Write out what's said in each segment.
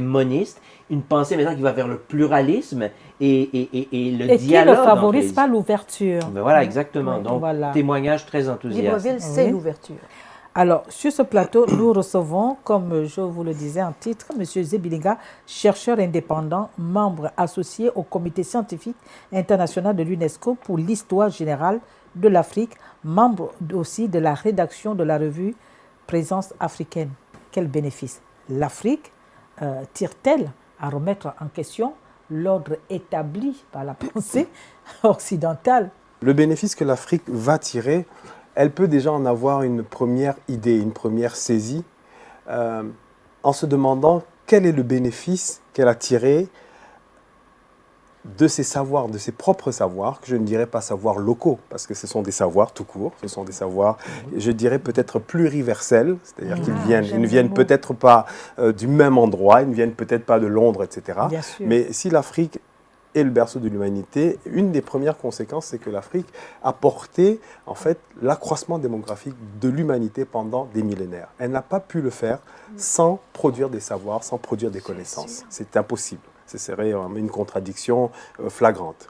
moniste, une pensée maintenant qui va vers le pluralisme et le Et qui ne dialogue entre favorise les... pas l'ouverture. Ben voilà, exactement. Oui, Donc, voilà. témoignage très enthousiaste. Libreville, c'est Oui. l'ouverture. Alors, sur ce plateau, nous recevons, comme je vous le disais en titre, M. Zebilinga, chercheur indépendant, membre associé au comité scientifique international de l'UNESCO pour l'histoire générale de l'Afrique, membre aussi de la rédaction de la revue Présence africaine. Quel bénéfice l'Afrique tire-t-elle à remettre en question l'ordre établi par la pensée occidentale? Le bénéfice que l'Afrique va tirer, elle peut déjà en avoir une première idée, une première saisie, en se demandant quel est le bénéfice qu'elle a tiré de ses savoirs, de ses propres savoirs, que je ne dirais pas savoirs locaux, parce que ce sont des savoirs tout court, ce sont des savoirs, je dirais peut-être pluriversels, c'est-à-dire ils ne viennent peut-être pas du même endroit, ils ne viennent peut-être pas de Londres, etc. Mais si l'Afrique est le berceau de l'humanité, une des premières conséquences, c'est que l'Afrique a porté en fait l'accroissement démographique de l'humanité pendant des millénaires. Elle n'a pas pu le faire sans produire des savoirs, sans produire des connaissances. C'est impossible. Ce serait une contradiction flagrante.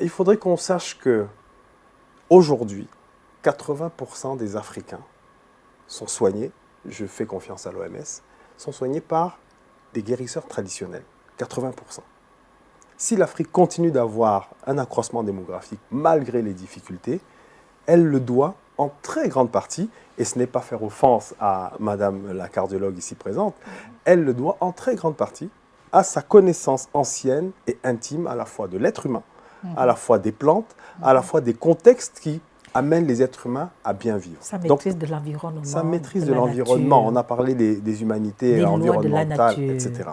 Il faudrait qu'on sache que aujourd'hui, 80% des Africains sont soignés, je fais confiance à l'OMS, sont soignés par des guérisseurs traditionnels. 80%. Si l'Afrique continue d'avoir un accroissement démographique malgré les difficultés, elle le doit en très grande partie, et ce n'est pas faire offense à Madame la cardiologue ici présente, elle le doit en très grande partie à sa connaissance ancienne et intime à la fois de l'être humain, à la fois des plantes, à la fois des contextes qui amènent les êtres humains à bien vivre. Sa maîtrise de l'environnement. Sa maîtrise de l'environnement. On a parlé des humanités environnementales, etc.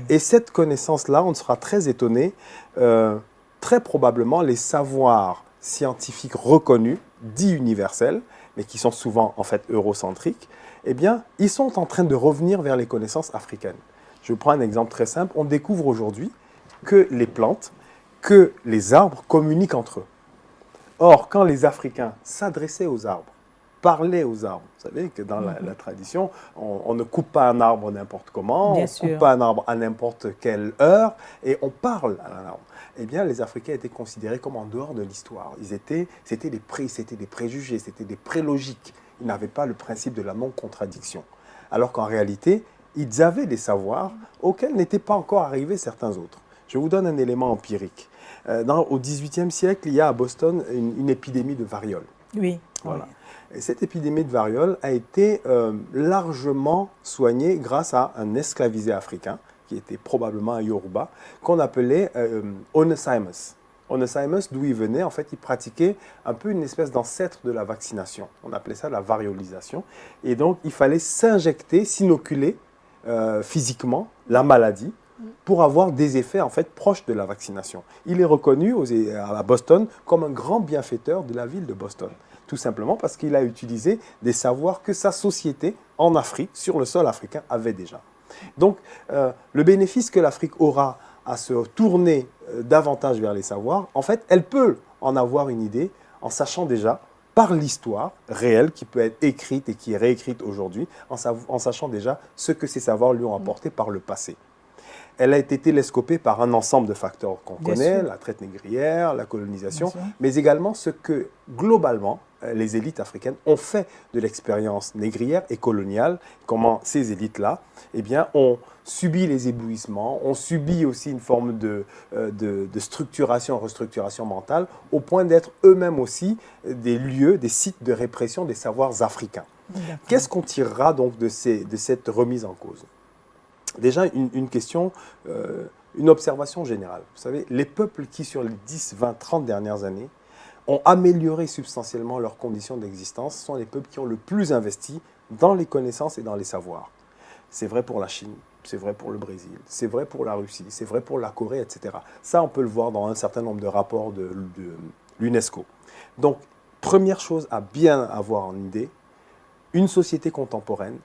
Et cette connaissance-là, on sera très étonné, très probablement les savoirs scientifiques reconnus, dits universels, mais qui sont souvent en fait eurocentriques, eh bien, ils sont en train de revenir vers les connaissances africaines. Je prends un exemple très simple. On découvre aujourd'hui que les plantes, que les arbres communiquent entre eux. Or, quand les Africains s'adressaient aux arbres, parlaient aux arbres, vous savez que dans la tradition, on ne coupe pas un arbre n'importe comment, on ne coupe pas un arbre à n'importe quelle heure, et on parle à un arbre. Eh bien, les Africains étaient considérés comme en dehors de l'histoire. C'était des préjugés, c'était des prélogiques. Ils n'avaient pas le principe de la non-contradiction. Alors qu'en réalité, ils avaient des savoirs auxquels n'étaient pas encore arrivés certains autres. Je vous donne un élément empirique. Au XVIIIe siècle, il y a à Boston une épidémie de variole. Oui. Voilà. Et cette épidémie de variole a été largement soignée grâce à un esclavisé africain, qui était probablement un Yoruba, qu'on appelait Onesimus. Onesimus, d'où il venait, en fait, il pratiquait un peu une espèce d'ancêtre de la vaccination. On appelait ça la variolisation. Et donc, il fallait s'injecter, s'inoculer physiquement la maladie pour avoir des effets en fait proches de la vaccination. Il est reconnu à Boston comme un grand bienfaiteur de la ville de Boston, tout simplement parce qu'il a utilisé des savoirs que sa société en Afrique, sur le sol africain, avait déjà. Donc, le bénéfice que l'Afrique aura à se tourner davantage vers les savoirs, en fait, elle peut en avoir une idée en sachant déjà par l'histoire réelle qui peut être écrite et qui est réécrite aujourd'hui, en sachant déjà ce que ces savoirs lui ont apporté par le passé. Elle a été télescopée par un ensemble de facteurs qu'on connaît, la traite négrière, la colonisation, mais également ce que, globalement, les élites africaines ont fait de l'expérience négrière et coloniale, comment ces élites-là ont subi les éblouissements, ont subi aussi une forme de structuration, restructuration mentale, au point d'être eux-mêmes aussi des lieux, des sites de répression des savoirs africains. Qu'est-ce qu'on tirera donc de cette remise en cause ? Déjà, une question, une observation générale. Vous savez, les peuples qui, sur les 10, 20, 30 dernières années, ont amélioré substantiellement leurs conditions d'existence sont les peuples qui ont le plus investi dans les connaissances et dans les savoirs. C'est vrai pour la Chine, c'est vrai pour le Brésil, c'est vrai pour la Russie, c'est vrai pour la Corée, etc. Ça, on peut le voir dans un certain nombre de rapports de l'UNESCO. Donc, première chose à bien avoir en idée, une société contemporaine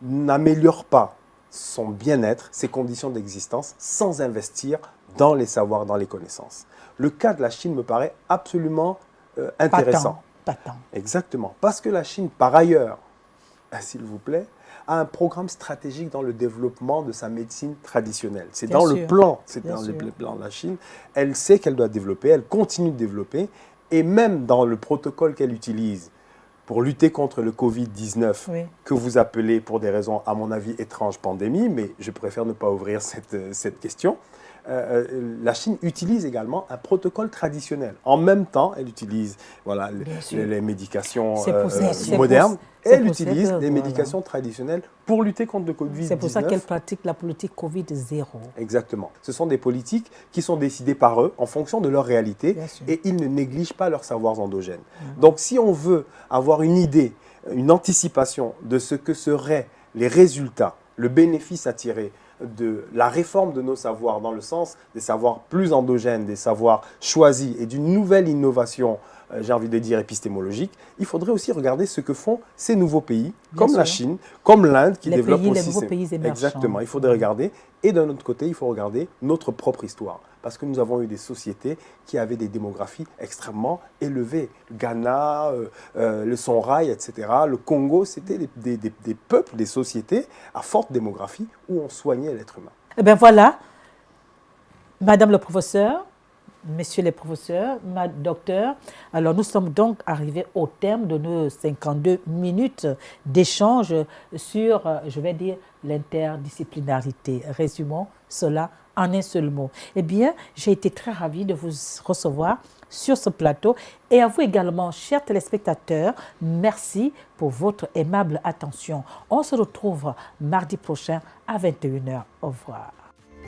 n'améliore pas son bien-être, ses conditions d'existence, sans investir dans les savoirs, dans les connaissances. Le cas de la Chine me paraît absolument intéressant. Patent. Exactement. Parce que la Chine, par ailleurs, s'il vous plaît, a un programme stratégique dans le développement de sa médecine traditionnelle. C'est Bien dans sûr. le plan, c'est Bien dans sûr. le plan de la Chine. Elle sait qu'elle doit développer, elle continue de développer, et même dans le protocole qu'elle utilise pour lutter contre le Covid-19, Oui. que vous appelez pour des raisons, à mon avis, étranges, pandémie, mais je préfère ne pas ouvrir cette question. La Chine utilise également un protocole traditionnel. En même temps, elle utilise voilà, Bien sûr. les médications C'est pour ça- c'est modernes, pour- et c'est elle pour ça utilise que, les voilà. médications traditionnelles pour lutter contre le Covid-19. C'est pour ça qu'elle pratique la politique Covid-0. Exactement. Ce sont des politiques qui sont décidées par eux en fonction de leur réalité Bien sûr. et ils ne négligent pas leurs savoirs endogènes. Donc si on veut avoir une idée, une anticipation de ce que seraient les résultats, le bénéfice à tirer de la réforme de nos savoirs dans le sens des savoirs plus endogènes, des savoirs choisis et d'une nouvelle innovation, j'ai envie de dire épistémologique, il faudrait aussi regarder ce que font ces nouveaux pays, Bien comme sûr. la Chine, comme l'Inde, qui Les développent pays- les aussi nouveaux ces- pays émergents. Exactement, il faudrait regarder. Et d'un autre côté, il faut regarder notre propre histoire. Parce que nous avons eu des sociétés qui avaient des démographies extrêmement élevées. Le Ghana, le Songhai, etc. Le Congo, c'était des peuples, des sociétés à forte démographie où on soignait l'être humain. Eh bien voilà, Madame le professeur, Messieurs les professeurs, ma docteur, alors nous sommes donc arrivés au terme de nos 52 minutes d'échange sur, je vais dire, l'interdisciplinarité. Résumons cela en un seul mot. Eh bien, j'ai été très ravie de vous recevoir sur ce plateau et à vous également, chers téléspectateurs, merci pour votre aimable attention. On se retrouve mardi prochain à 21h. Au revoir.